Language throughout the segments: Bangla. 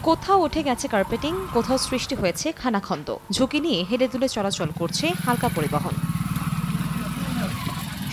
কোথাও উঠে গেছে কার্পেটিং, কোথাও সৃষ্টি হয়েছে খানাখন্দ। ঝুঁকি নিয়ে হেলে দুলে চলাচল করছে হালকা পরিবহন।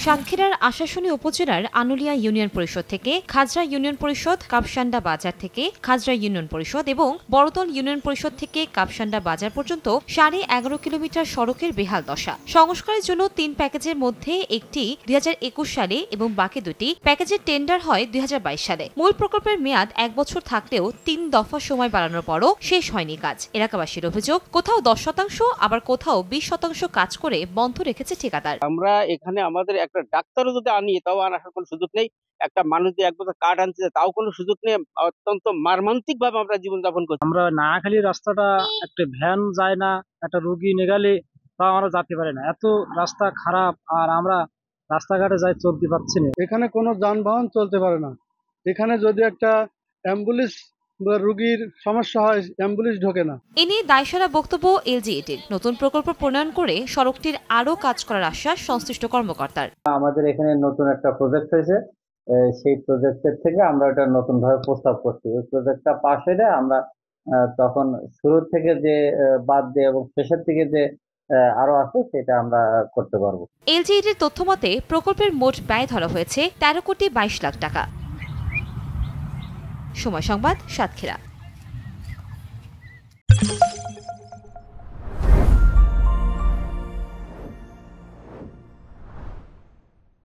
সাতক্ষীরার আশাশুনি উপজেলার আনুলিয়া ইউনিয়ন পরিষদ থেকে খাজরা ইউনিয়ন পরিষদ, কাপসান্ডা বাজার থেকে খাজরা ইউনিয়ন পরিষদ এবং বড়তল ইউনিয়ন পরিষদ থেকে কাপসান্ডা বাজার পর্যন্ত 11.5 কিলোমিটার সড়কের বেহাল দশা। সংস্কারের জন্য 3 প্যাকেজের মধ্যে একটি 2021 সালে এবং বাকি দুটি প্যাকেজের টেন্ডার হয় 2022 সালে। মূল প্রকল্পের মেয়াদ 1 বছর থাকলেও 3 দফা সময় বাড়ানোর পরও শেষ হয়নি কাজ। এলাকাবাসীর অভিযোগ, কোথাও 10% আবার কোথাও 20% কাজ করে বন্ধ রেখেছে ঠিকাদার। আমরা এখানে আমাদের একটা ডাক্তারও যদি আনি তাও আনার কোনো সুযোগ নেই। একটা মানুষ যে এক বছর কার্ড আনছে তাও কোনো সুযোগ নেই। অত্যন্ত মর্মান্তিক ভাবে আমরা জীবনযাপন করছি। আমরা নাখালি রাস্তাটা একটা ভ্যান যায় না, একটা রোগী নেগালে তাও আমরা যেতে পারি না, এত রাস্তা খারাপ। আর আমরা রাস্তাঘাটে যাই চলতে পারছি না। এখানে কোনো যানবাহন চলতে পারে না। এখানে যদি একটা অ্যাম্বুলেন্স বা রোগীর সমস্যা হয়, অ্যাম্বুলেন্স ঢোকে না। এ নিয়ে দায়সারা বক্তব্য এলজিইডির। নতুন প্রকল্প প্রণয়ন করে সড়কটির আরও কাজ করার আশ্বাস সংশ্লিষ্ট কর্মকর্তার। আমাদের এখানে নতুন একটা প্রজেক্ট হয়েছে, সেই প্রজেক্টের থেকে আমরা এটা নতুন ভাবে প্রস্তাব করছি। ওই প্রজেক্টটা পাশ হলে আমরা তখন শুরুর থেকে যে বাদ দিয়ে এবং শেষের থেকে যে আরো আছে সেটা আমরা করতে পারবো। এলজিইডির তথ্য মতে প্রকল্পের মোট ব্যয় ধরা হয়েছে 13 কোটি 22 লাখ টাকা। সময় সংবাদ, সাতক্ষীরা।